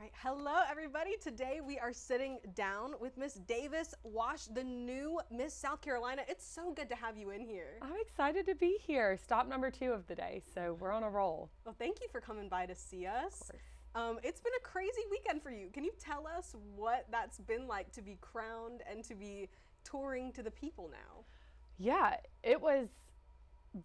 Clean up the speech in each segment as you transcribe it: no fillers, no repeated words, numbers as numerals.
Right. Hello, everybody. Today we are sitting down with Miss Davis Wash, the new Miss South Carolina. It's so good to have you in here. I'm excited to be here. Stop number 2 of the day, so we're on a roll. Well, thank you for coming by to see us. Of course. It's been a crazy weekend for you. Can you tell us what that's been like to be crowned and to be touring to the people now? Yeah, it was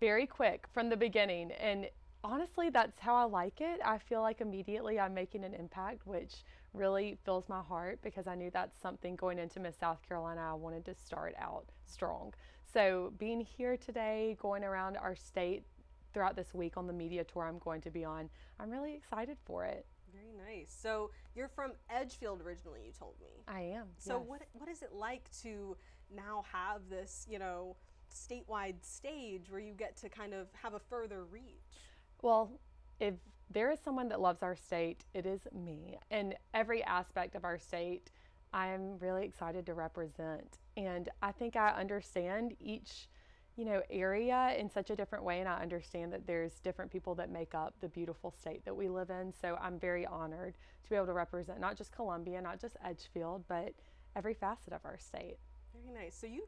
very quick from the beginning, and honestly, that's how I like it. I feel like immediately I'm making an impact, which really fills my heart because I knew that's something going into Miss South Carolina. I wanted to start out strong. So being here today, going around our state throughout this week on the media tour I'm going to be on, I'm really excited for it. Very nice. So you're from Edgefield originally, you told me. I am. So yes. what is it like to now have this, statewide stage where you get to kind of have a further reach? Well, if there is someone that loves our state, it is me. And every aspect of our state, I am really excited to represent. And I think I understand each, area in such a different way. And I understand that there's different people that make up the beautiful state that we live in. So I'm very honored to be able to represent not just Columbia, not just Edgefield, but every facet of our state. Very nice. So you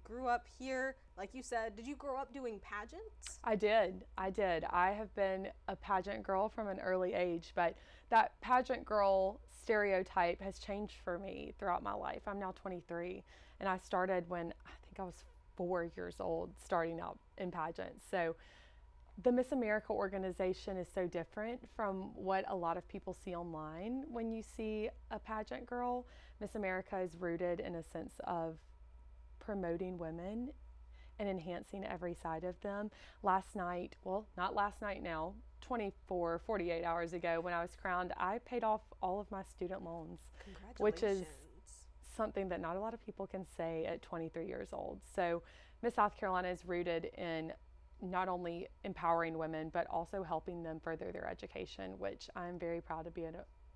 grew up here, like you said. Did you grow up doing pageants? I did. I have been a pageant girl from an early age, but that pageant girl stereotype has changed for me throughout my life. I'm now 23, and I started when I think I was 4 years old, starting out in pageants. So the Miss America organization is so different from what a lot of people see online when you see a pageant girl. Miss America is rooted in a sense of promoting women and enhancing every side of them. Last night, well, not last night now, 48 hours ago when I was crowned, I paid off all of my student loans, which is something that not a lot of people can say at 23 years old. So Miss South Carolina is rooted in not only empowering women, but also helping them further their education, which I'm very proud to be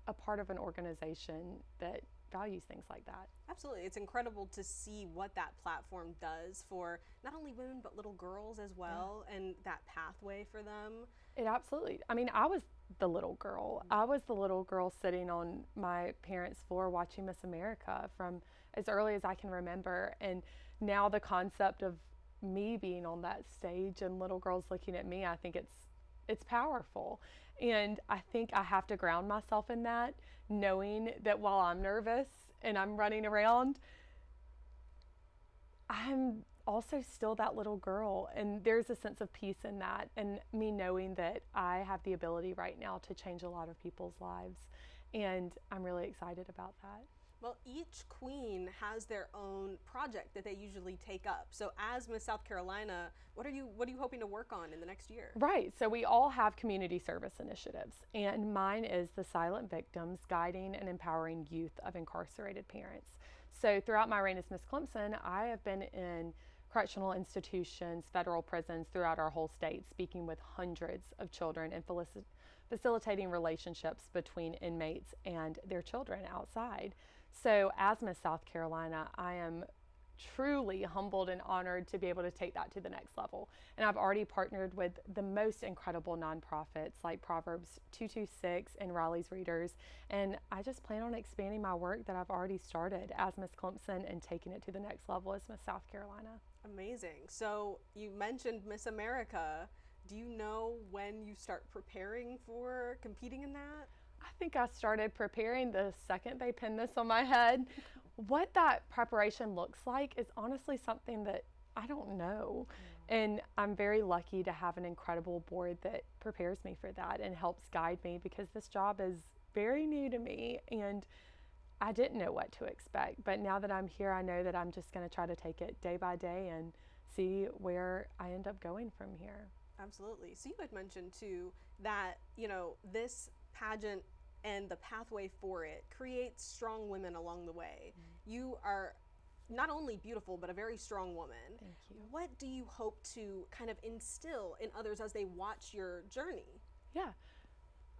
a part of an organization that values things like that. Absolutely. It's incredible to see what that platform does for not only women, but little girls as well, and that pathway for them. It absolutely. I mean, I was the little girl. I was the little girl sitting on my parents' floor watching Miss America from as early as I can remember. And now the concept of me being on that stage and little girls looking at me, I think it's powerful. And I think I have to ground myself in that, knowing that while I'm nervous and I'm running around, I'm also still that little girl. And there's a sense of peace in that. And me knowing that I have the ability right now to change a lot of people's lives. And I'm really excited about that. Well, each queen has their own project that they usually take up. So as Miss South Carolina, what are you hoping to work on in the next year? Right. So we all have community service initiatives, and mine is the Silent Victims, guiding and empowering youth of incarcerated parents. So throughout my reign as Miss Clemson, I have been in correctional institutions, federal prisons throughout our whole state, speaking with hundreds of children and facilitating relationships between inmates and their children outside. So as Miss South Carolina, I am truly humbled and honored to be able to take that to the next level. And I've already partnered with the most incredible nonprofits like Proverbs 226 and Riley's Readers. And I just plan on expanding my work that I've already started as Miss Clemson and taking it to the next level as Miss South Carolina. Amazing. So you mentioned Miss America. Do you know when you start preparing for competing in that? I think I started preparing the second they pinned this on my head. What that preparation looks like is honestly something that I don't know. And I'm very lucky to have an incredible board that prepares me for that and helps guide me, because this job is very new to me and I didn't know what to expect. But now that I'm here, I know that I'm just going to try to take it day by day and see where I end up going from here. Absolutely. So you had mentioned too that, this pageant and the pathway for it creates strong women along the way. You are not only beautiful, but a very strong woman. Thank you. What do you hope to kind of instill in others as they watch your journey? Yeah,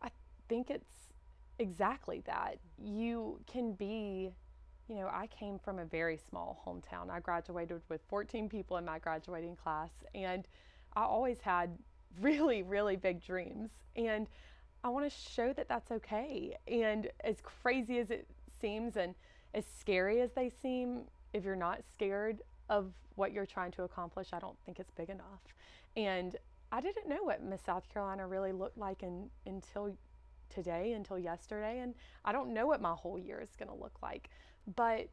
I think it's exactly that. You can be, I came from a very small hometown. I graduated with 14 people in my graduating class, and I always had really, really big dreams. And I want to show that that's okay. And as crazy as it seems and as scary as they seem, if you're not scared of what you're trying to accomplish, I don't think it's big enough. And I didn't know what Miss South Carolina really looked like until today, until yesterday. And I don't know what my whole year is going to look like. But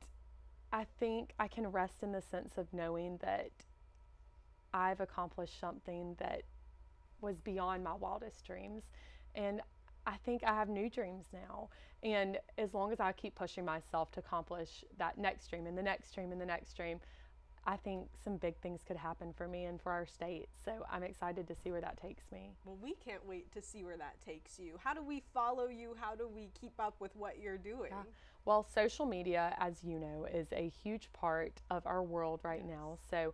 I think I can rest in the sense of knowing that I've accomplished something that was beyond my wildest dreams. And I think I have new dreams now. And as long as I keep pushing myself to accomplish that next dream and the next dream and the next dream, I think some big things could happen for me and for our state. So I'm excited to see where that takes me. Well, we can't wait to see where that takes you. How do we follow you? How do we keep up with what you're doing? Yeah. Well, social media, as you know, is a huge part of our world right now. So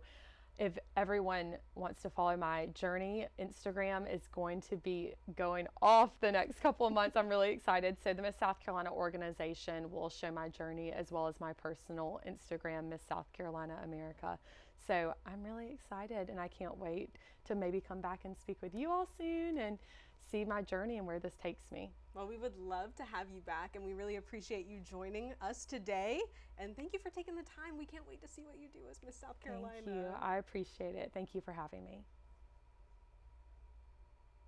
if everyone wants to follow my journey, Instagram is going to be going off the next couple of months. I'm really excited. So the Miss South Carolina organization will show my journey as well as my personal Instagram, Miss South Carolina America. So I'm really excited, and I can't wait to maybe come back and speak with you all soon and see my journey and where this takes me. Well, we would love to have you back, and we really appreciate you joining us today. And thank you for taking the time. We can't wait to see what you do as Miss South Carolina. Thank you. I appreciate it. Thank you for having me.